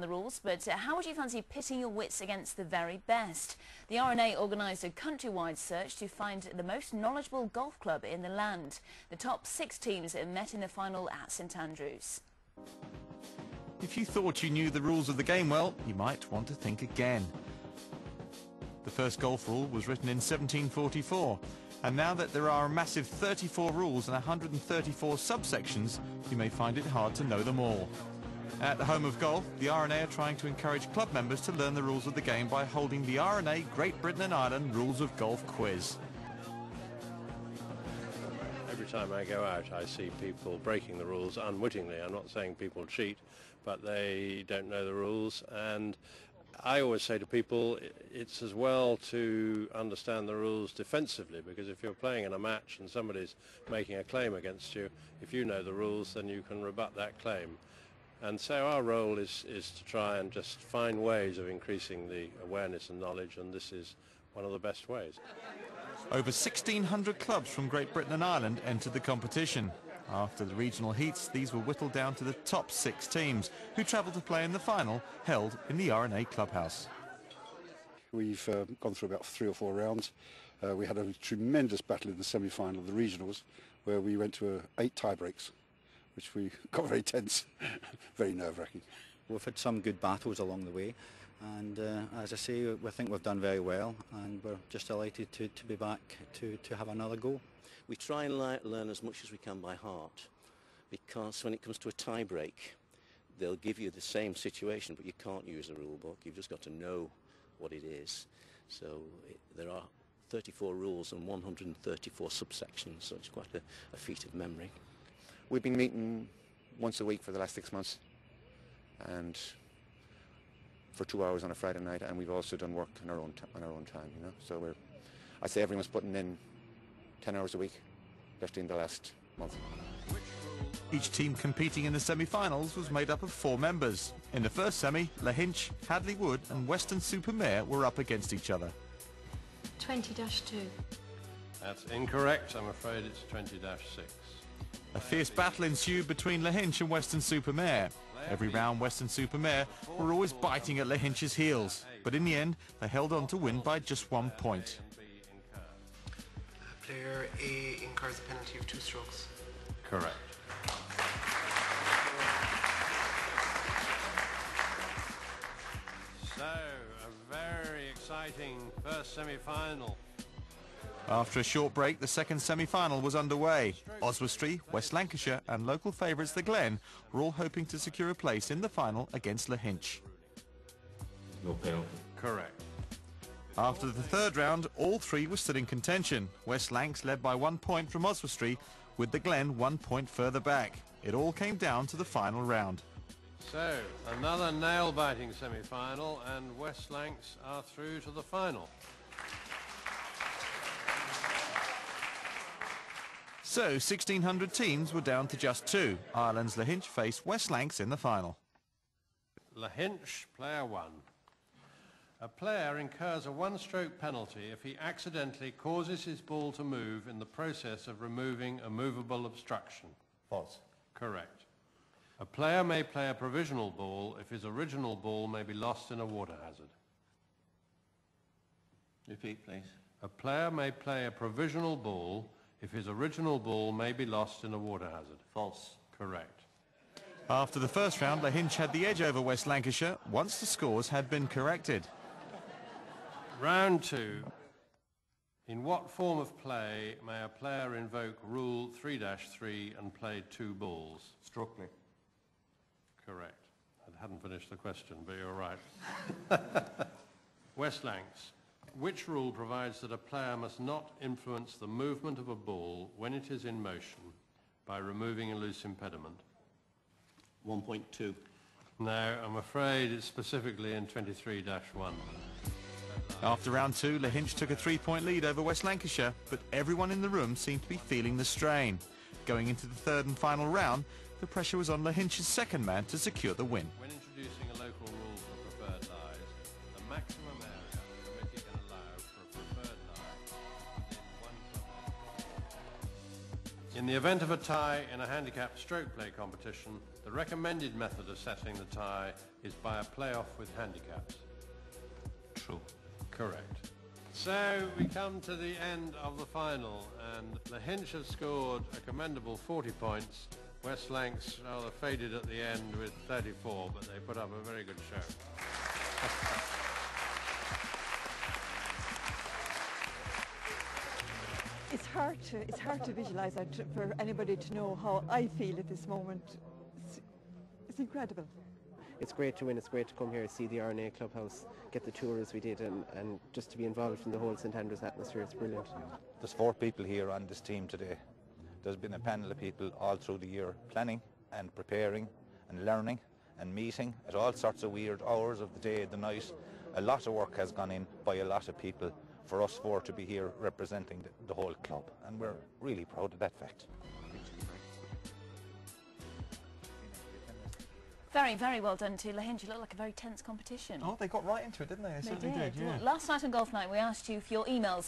the rules, but how would you fancy pitting your wits against the very best? The RNA organised a countrywide search to find the most knowledgeable golf club in the land. The top 6 teams met in the final at St Andrews. If you thought you knew the rules of the game well, you might want to think again. The first golf rule was written in 1744, and now that there are a massive 34 rules and 134 subsections, you may find it hard to know them all. At the home of golf, the RNA are trying to encourage club members to learn the rules of the game by holding the RNA Great Britain and Ireland Rules of Golf quiz. Every time I go out, I see people breaking the rules unwittingly. I'm not saying people cheat, but they don't know the rules. And I always say to people, it's as well to understand the rules defensively, because if you're playing in a match and somebody's making a claim against you, if you know the rules, then you can rebut that claim. And so our role is to try and just find ways of increasing the awareness and knowledge, and this is one of the best ways. Over 1,600 clubs from Great Britain and Ireland entered the competition. After the regional heats, these were whittled down to the top 6 teams, who travelled to play in the final, held in the RNA clubhouse. We've gone through about 3 or 4 rounds. We had a tremendous battle in the semi-final of the regionals, where we went to 8 tie-breaks, which we got very tense, very nerve-wracking. We've had some good battles along the way, and as I say, we think we've done very well, and we're just delighted to be back to have another go. We try and learn as much as we can by heart, because when it comes to a tie-break, they'll give you the same situation, but you can't use a rule book. You've just got to know what it is. So there are 34 rules and 134 subsections, so it's quite a feat of memory. We've been meeting once a week for the last 6 months, and for 2 hours on a Friday night, and we've also done work on our own time, you know. So I'd say everyone's putting in 10 hours a week, especially in the last month. Each team competing in the semi-finals was made up of 4 members. In the first semi, Lahinch, Hadley Wood and Weston-super-Mare were up against each other. 20-2. That's incorrect. I'm afraid it's 20-6. A fierce battle ensued between Lahinch and Weston-super-Mare. Every round, Weston-super-Mare were always biting at Lahinch's heels, but in the end, they held on to win by just 1 point. Player A incurs a penalty of 2 strokes. Correct. So, a very exciting first semi-final. After a short break, the second semi-final was underway. Oswestry, West Lancashire and local favourites the Glen were all hoping to secure a place in the final against Lahinch. No penalty. Correct. After the third round, all 3 were still in contention. West Lancs led by 1 point from Oswestry, with the Glen 1 point further back. It all came down to the final round. So, another nail-biting semi-final, and West Lancs are through to the final. So, 1,600 teams were down to just 2. Ireland's Lahinch faced West Lancs in the final. Lahinch, player 1. A player incurs a 1-stroke penalty if he accidentally causes his ball to move in the process of removing a movable obstruction. False. Correct. A player may play a provisional ball if his original ball may be lost in a water hazard. Repeat, please. A player may play a provisional ball if his original ball may be lost in a water hazard. False. Correct. After the first round, Lahinch had the edge over West Lancashire once the scores had been corrected. Round 2. In what form of play may a player invoke Rule 3-3 and play 2 balls? Stroke play. Correct. I hadn't finished the question, but you're right. West Lancs. Which rule provides that a player must not influence the movement of a ball when it is in motion by removing a loose impediment? 1.2. No, I'm afraid it's specifically in 23-1. After round 2, Lahinch took a 3-point lead over West Lancashire, but everyone in the room seemed to be feeling the strain. Going into the third and final round, the pressure was on Lahinch's second man to secure the win. When introducing a local rule for preferred lies, the maximum area the committee can allow for a preferred lie within 1 club. In the event of a tie in a handicap stroke play competition, the recommended method of setting the tie is by a playoff with handicaps. True. Correct. So we come to the end of the final, and Lahinch have scored a commendable 40 points. West Lancs rather faded at the end with 34, but they put up a very good show. It's hard to visualise for anybody to know how I feel at this moment. It's incredible. It's great to win. It's great to come here, see the RNA clubhouse, get the tour as we did, and just to be involved in the whole St Andrews atmosphere. It's brilliant. There's 4 people here on this team today. There's been a panel of people all through the year planning and preparing and learning and meeting at all sorts of weird hours of the day, the night. A lot of work has gone in by a lot of people for us 4 to be here representing the whole club, and we're really proud of that fact. Very, very well done to Lahinch. It looked like a very tense competition. Oh, they got right into it, didn't they? They certainly did, yeah. Well, last night on Golf Night, we asked you for your emails.